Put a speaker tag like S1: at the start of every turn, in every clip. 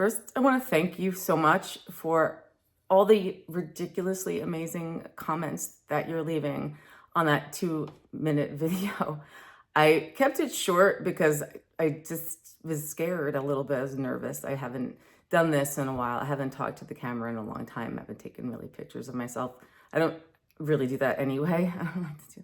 S1: First, I want to thank you so much for all the ridiculously amazing comments that you're leaving on that 2-minute video. I kept it short because I just was scared a little bit. I was nervous. I haven't done this in a while. I haven't talked to the camera in a long time. I haven't taken really pictures of myself. I don't really do that anyway. I don't like to do.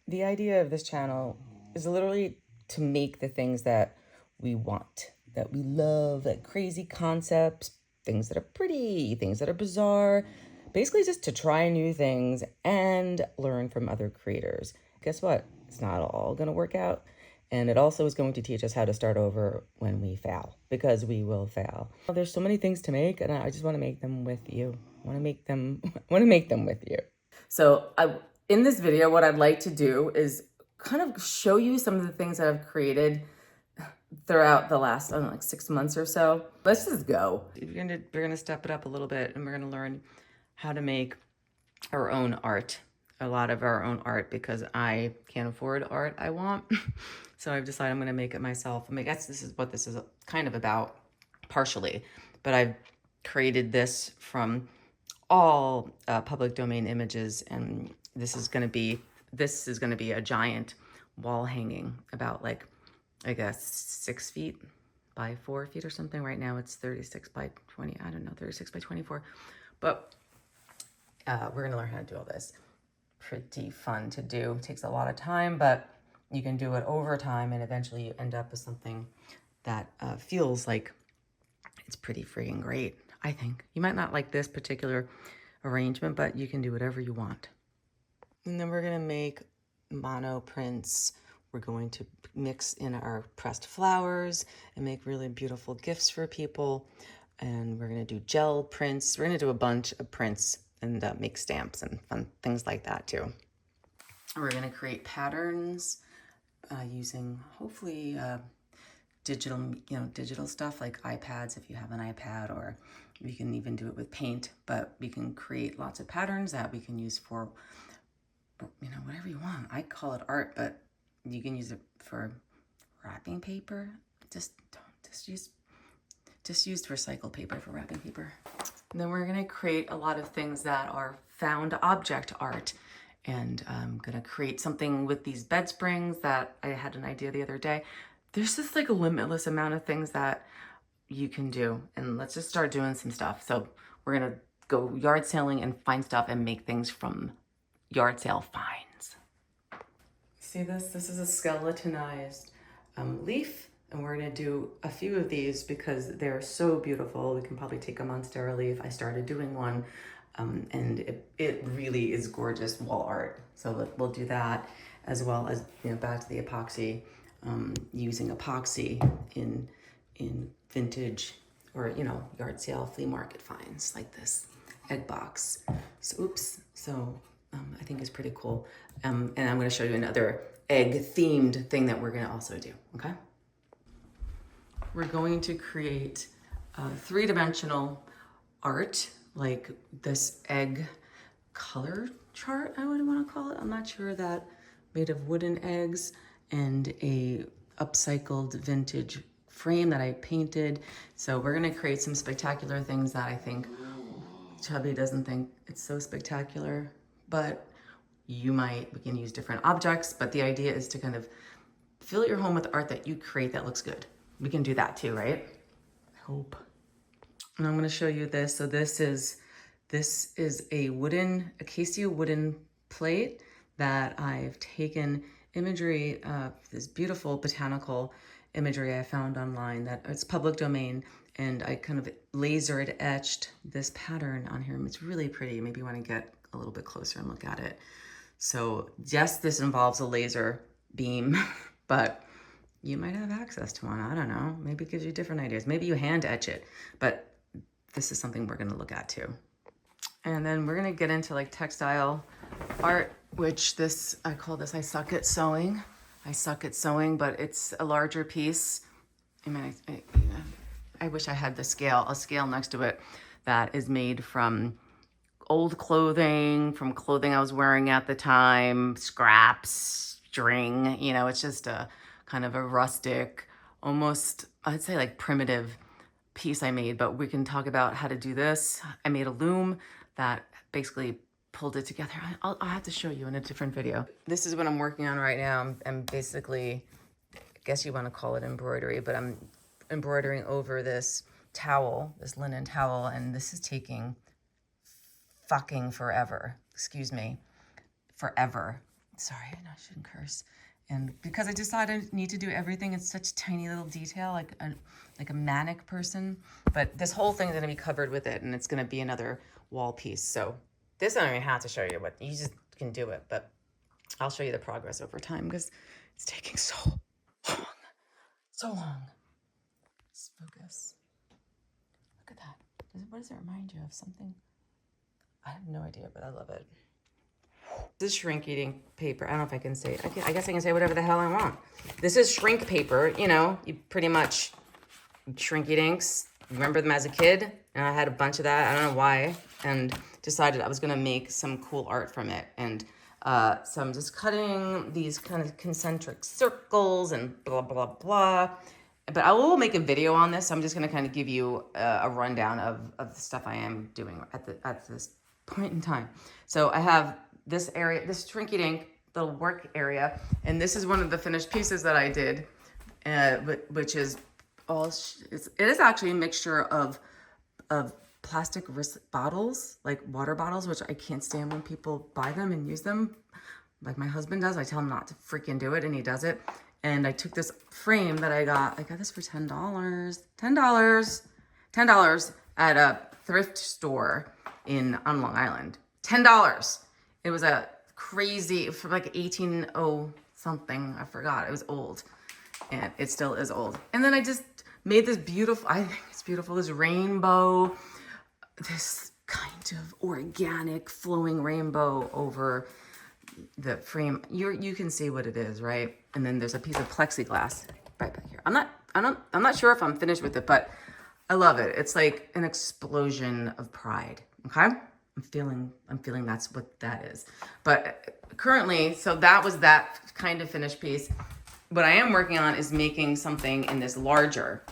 S1: The idea of this channel is literally to make the things that we want, that we love, like crazy concepts, things that are pretty, things that are bizarre, basically just to try new things and learn from other creators. Guess what? It's not all going to work out. And it also is going to teach us how to start over when we fail, because we will fail. There's so many things to make, and I just want to make them with you. I want to make them with you. So in this video, what I'd like to do is kind of show you some of the things that I've created throughout the last, I don't know, like 6 months or so. Let's just go. We're gonna step it up a little bit, and we're gonna learn how to make our own art, a lot of our own art, because I can't afford art I want. So I've decided I'm gonna make it myself. I guess this is what this is kind of about, partially, but I've created this from all public domain images, and this is gonna be a giant wall hanging about, like, I guess 6 feet by 4 feet or something. Right now it's 36 by 20, I don't know, 36 by 24. But we're gonna learn how to do all this. Pretty fun to do. Takes a lot of time, but you can do it over time, and eventually you end up with something that feels like it's pretty freaking great, I think. You might not like this particular arrangement, but you can do whatever you want. And then we're gonna make mono prints. We're going to mix in our pressed flowers and make really beautiful gifts for people. And we're gonna do gel prints. We're gonna do a bunch of prints and make stamps and fun things like that too. We're gonna create patterns using hopefully digital stuff like iPads if you have an iPad, or you can even do it with paint, but we can create lots of patterns that we can use for, whatever you want. I call it art, but you can use it for wrapping paper. Just use recycled paper for wrapping paper. And then we're gonna create a lot of things that are found object art. And I'm gonna create something with these bed springs that I had an idea the other day. There's just like a limitless amount of things that you can do. And let's just start doing some stuff. So we're gonna go yard sailing and find stuff and make things from yard sale finds. See this? This is a skeletonized leaf, and we're gonna do a few of these because they're so beautiful. We can probably take them on Stereoleaf. I started doing one, and it really is gorgeous wall art. So we'll do that, as well as, back to the epoxy, using epoxy in vintage or, yard sale flea market finds like this egg box. So, I think is pretty cool. And I'm gonna show you another egg themed thing that we're gonna also do, okay? We're going to create three-dimensional art, like this egg color chart, I would wanna call it. I'm not sure, that made of wooden eggs and a upcycled vintage frame that I painted. So we're gonna create some spectacular things that I think Chubby doesn't think it's so spectacular, but we can use different objects, but the idea is to kind of fill your home with art that you create that looks good. We can do that too, right? I hope. And I'm gonna show you this. So this is a acacia wooden plate that I've taken imagery, this beautiful botanical imagery I found online that it's public domain, and I kind of lasered etched this pattern on here. It's really pretty. Maybe you want to get a little bit closer and look at it. So yes, this involves a laser beam, but you might have access to one. I don't know. Maybe it gives you different ideas. Maybe you hand etch it, but this is something we're gonna look at too. And then we're gonna get into like textile art, which I call this, I suck at sewing. I suck at sewing, but it's a larger piece. I mean, I wish I had a scale next to it that is made from old clothing, from clothing I was wearing at the time, scraps, string, it's just a kind of a rustic, almost, I'd say like primitive piece I made, but we can talk about how to do this. I made a loom that basically pulled it together. I'll have to show you in a different video. This is what I'm working on right now. I'm basically, I guess you want to call it embroidery, but I'm embroidering over this towel, this linen towel, and this is taking fucking forever. Excuse me. Forever. Sorry, I shouldn't curse. And because I decided I need to do everything in such tiny little detail, like a manic person. But this whole thing is going to be covered with it, and it's going to be another wall piece. So this I don't even have to show you, but you just can do it. But I'll show you the progress over time because it's taking so long. So long. Let's focus. Look at that. What does it remind you of? Something? I have no idea, but I love it. This is shrink eating paper. I don't know if I can say, I guess I can say whatever the hell I want. This is shrink paper. You know, you pretty much shrink eatings. Remember them as a kid? And I had a bunch of that. I don't know why. And decided I was going to make some cool art from it. And so I'm just cutting these kind of concentric circles and blah, blah, blah. But I will make a video on this. So I'm just going to kind of give you a rundown of the stuff I am doing at this point in time. So I have this area, this shrink eating, the work area, and this is one of the finished pieces that I did, which is all, it is actually a mixture of plastic bottles, like water bottles, which I can't stand when people buy them and use them, like my husband does. I tell him not to freaking do it, and he does it. And I took this frame that I got this for $10, $10 at a thrift store on Long Island. $10. It was a crazy, for like 1800 something, I forgot. It was old, and it still is old. And then I just made this beautiful, I think it's beautiful, this rainbow, this kind of organic flowing rainbow over the frame. You can see what it is, right? And then there's a piece of plexiglass right back here. I'm not sure if I'm finished with it, but I love it. It's like an explosion of pride. Okay? I'm feeling that's what that is. But currently, so that was that kind of finished piece. What I am working on is making something in this larger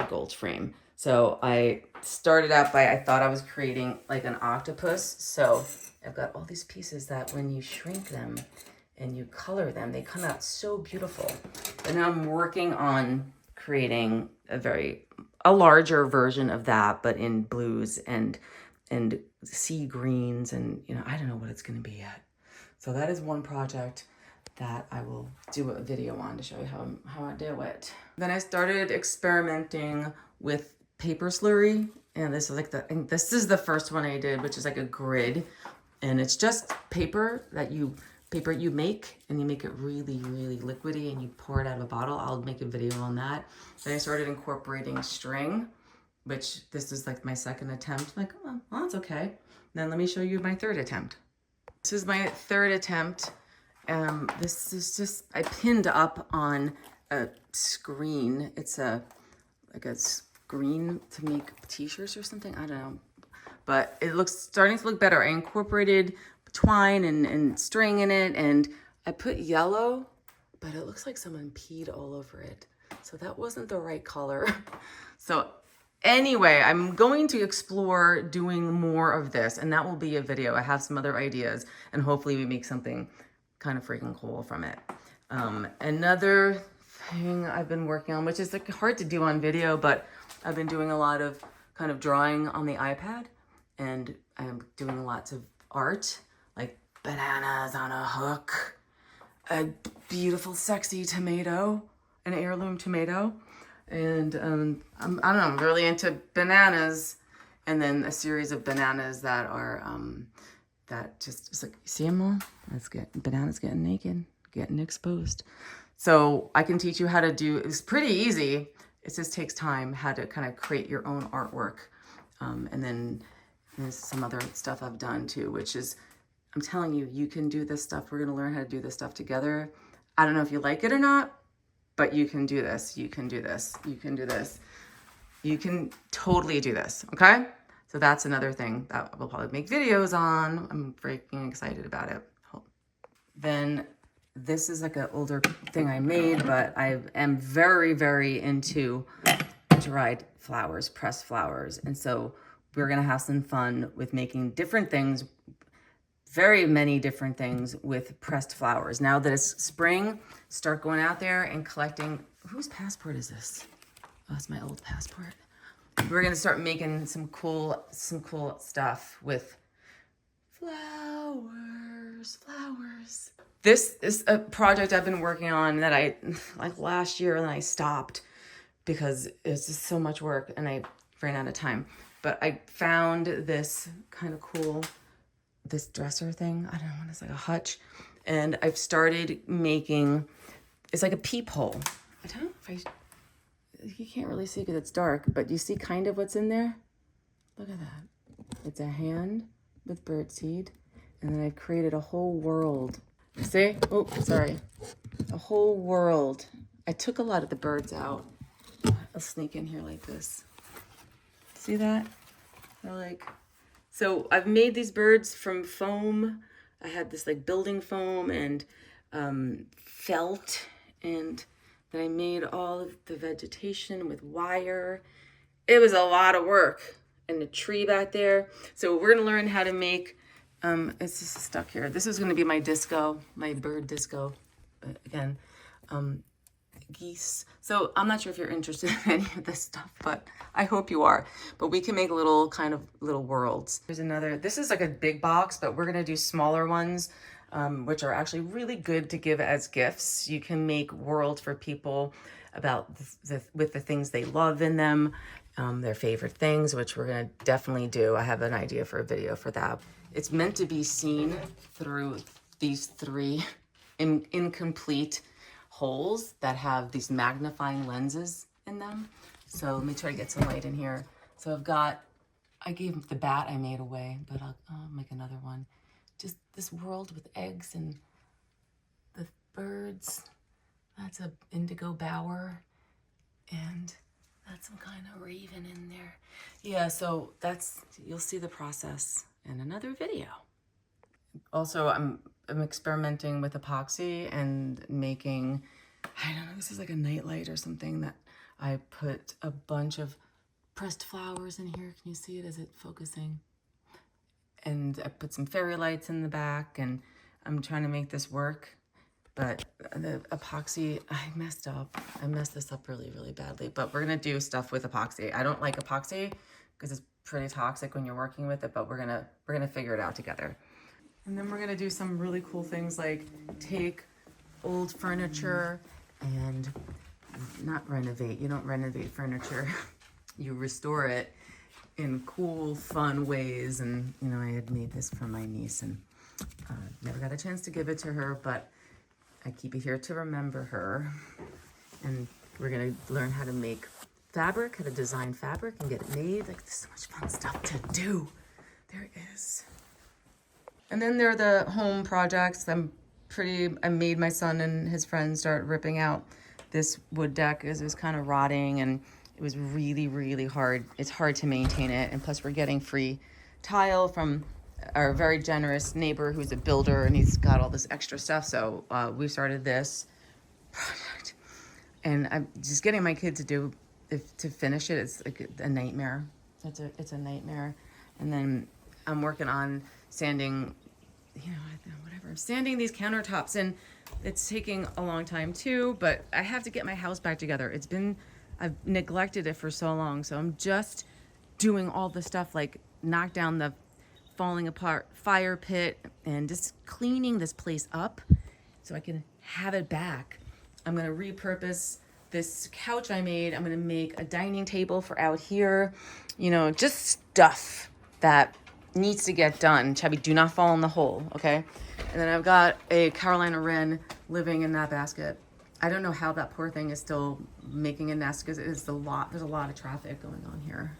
S1: gold frame. So I started out by, I thought I was creating like an octopus. So I've got all these pieces that when you shrink them and you color them, they come out so beautiful. But now I'm working on creating a larger version of that, but in blues and sea greens, and I don't know what it's going to be yet. So that is one project that I will do a video on to show you how I do it. Then I started experimenting with paper slurry, and this is the first one I did, which is like a grid, and it's just paper you make, and you make it really, really liquidy, and you pour it out of a bottle. I'll make a video on that. Then I started incorporating string, which this is like my second attempt. Like, oh, well, that's okay. Then let me show you my third attempt. This is my third attempt. This is just, I pinned up on a screen. It's like a screen to make t-shirts or something. I don't know. But it looks starting to look better. I incorporated twine and string in it, and I put yellow, but it looks like someone peed all over it. So that wasn't the right color. So anyway, I'm going to explore doing more of this, and that will be a video. I have some other ideas, and hopefully we make something kind of freaking cool from it. Another thing I've been working on, which is like hard to do on video, but I've been doing a lot of kind of drawing on the iPad, and I'm doing lots of art, like bananas on a hook, a beautiful sexy tomato, an heirloom tomato, and I don't know, I'm really into bananas, and then a series of bananas that are that just, it's like, see them all? Bananas getting naked, getting exposed. So I can teach you how to do, it's pretty easy. It just takes time how to kind of create your own artwork. And then there's some other stuff I've done too, which is, I'm telling you, you can do this stuff. We're gonna learn how to do this stuff together. I don't know if you like it or not, but you can do this. You can do this. You can do this. You can totally do this, okay? So that's another thing that we'll probably make videos on. I'm freaking excited about it. Then this is like an older thing I made, but I am very, very into dried flowers, pressed flowers. And so we're gonna have some fun with making different things, very many different things with pressed flowers. Now that it's spring, start going out there and collecting. Whose passport is this? Oh, it's my old passport. We're gonna start making some cool stuff with flowers. This is a project I've been working on that I, like last year, and I stopped because it's just so much work and I ran out of time. But I found this kind of cool, this dresser thing. I don't know what it's like, a hutch. And I've started making, it's like a peephole. I don't know if you can't really see because it's dark, but you see kind of what's in there? Look at that. It's a hand with birdseed. And then I've created a whole world. See? Oh, sorry. A whole world. I took a lot of the birds out. I'll sneak in here like this. See that? So I've made these birds from foam. I had this like building foam and felt, and then I made all of the vegetation with wire. It was a lot of work. And the tree back there. So we're gonna learn how to make, it's just stuck here. This is gonna be my disco, my bird disco. Again, geese. So I'm not sure if you're interested in any of this stuff, but I hope you are. But we can make little worlds. There's another, this is like a big box, but we're gonna do smaller ones, which are actually really good to give as gifts. You can make worlds for people about with the things they love in them, their favorite things, which we're gonna definitely do. I have an idea for a video for that. It's meant to be seen through these 3 incomplete holes that have these magnifying lenses in them. So let me try to get some light in here. So I gave the bat I made away, but I'll make another one. Just this world with eggs and the birds. That's a indigo bower, and that's some kind of raven in there. Yeah, so you'll see the process in another video. Also, I'm experimenting with epoxy and making, I don't know, this is like a nightlight or something that I put a bunch of pressed flowers in here. Can you see it? Is it focusing? And I put some fairy lights in the back, and I'm trying to make this work. But the epoxy, I messed this up really, really badly. But we're gonna do stuff with epoxy. I don't like epoxy because it's pretty toxic when you're working with it, but we're gonna figure it out together. And then we're gonna do some really cool things like take old furniture and not renovate. You don't renovate furniture. You restore it in cool, fun ways. And you know, I had made this for my niece and never got a chance to give it to her, but I keep it here to remember her. And we're gonna learn how to make fabric, how to design fabric and get it made. Like, there's so much fun stuff to do. There is. And then there are the home projects. I made my son and his friends start ripping out this wood deck as it was kind of rotting, and it was really, really hard. It's hard to maintain it. And plus we're getting free tile from our very generous neighbor who's a builder, and he's got all this extra stuff. So we started this project, and I'm just getting my kid to finish it. It's like a nightmare. It's a nightmare. And then I'm working on sanding, whatever, sanding these countertops, and it's taking a long time too, but I have to get my house back together. I've neglected it for so long. So I'm just doing all the stuff, like knock down the falling apart fire pit and just cleaning this place up so I can have it back. I'm gonna repurpose this couch I made. I'm gonna make a dining table for out here, just stuff that needs to get done. Chubby, do not fall in the hole, okay? And then I've got a Carolina wren living in that basket. I don't know how that poor thing is still making a nest because there's a lot of traffic going on here.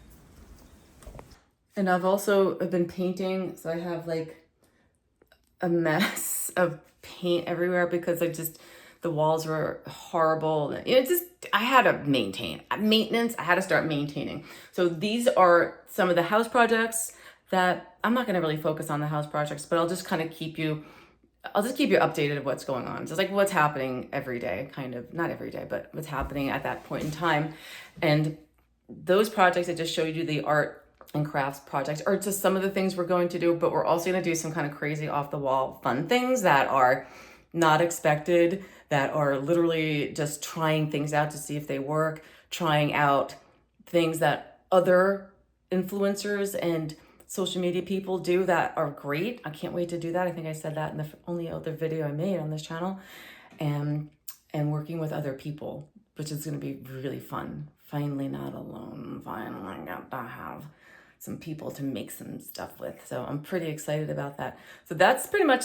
S1: And I've been painting, so I have like a mess of paint everywhere because the walls were horrible. I had to maintenance. I had to start maintaining. So these are some of the house projects that I'm not going to really focus on the house projects, but I'll just kind of keep you updated of what's going on. So it's like what's happening every day, kind of, not every day, but what's happening at that point in time. And those projects I just showed you, the art and crafts projects, are just some of the things we're going to do, but we're also going to do some kind of crazy off the wall fun things that are not expected, that are literally just trying things out to see if they work, trying out things that other influencers and social media people do that are great. I can't wait to do that. I think I said that in the only other video I made on this channel. And working with other people, which is going to be really fun. Finally not alone. Finally got to have some people to make some stuff with. So I'm pretty excited about that. So that's pretty much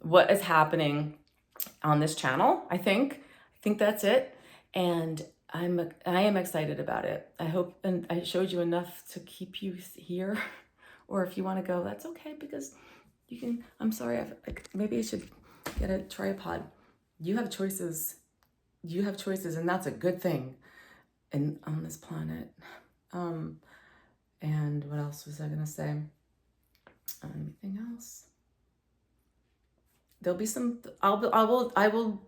S1: what is happening on this channel, I think. I think that's it. And I am excited about it. I hope, and I showed you enough to keep you here. Or if you want to go, that's okay, because you can, I'm sorry, maybe I should get a tripod. You have choices. You have choices, and that's a good thing on this planet. And what else was I gonna say? Anything else? There'll be some, I will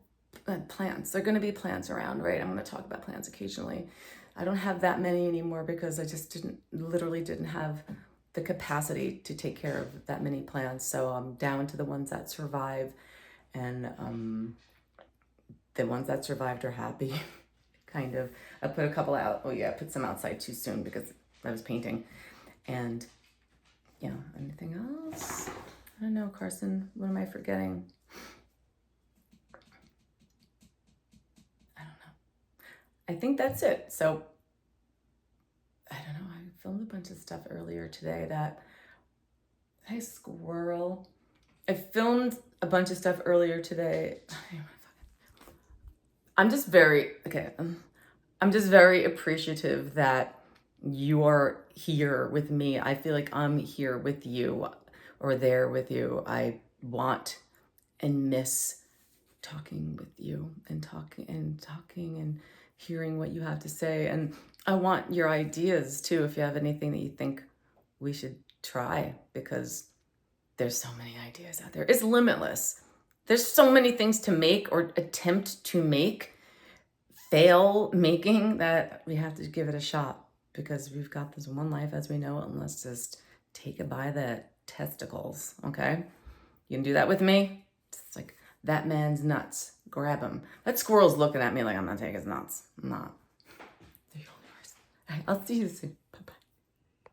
S1: plants. There are gonna be plants around, right? I'm gonna talk about plants occasionally. I don't have that many anymore because I just literally didn't have the capacity to take care of that many plants. So I'm down to the ones that survive, and the ones that survived are happy, kind of. I put a couple out. Oh yeah, I put some outside too soon because I was painting. And yeah, anything else? I don't know, Carson, what am I forgetting? I don't know. I think that's it. So I don't know, I filmed a bunch of stuff earlier today that, hey, squirrel. I filmed a bunch of stuff earlier today. I'm just very appreciative that you're here with me. I feel like I'm here with you or there with you. I want and miss talking with you and talking and hearing what you have to say. And I want your ideas too, if you have anything that you think we should try, because there's so many ideas out there. It's limitless. There's so many things to make or attempt to make, fail making, that we have to give it a shot, because we've got this one life as we know it, and let's just take it by the testicles, okay? You can do that with me? It's like, that man's nuts. Grab him. That squirrel's looking at me like I'm gonna take his nuts. I'm not. They're yours. All right, I'll see you soon.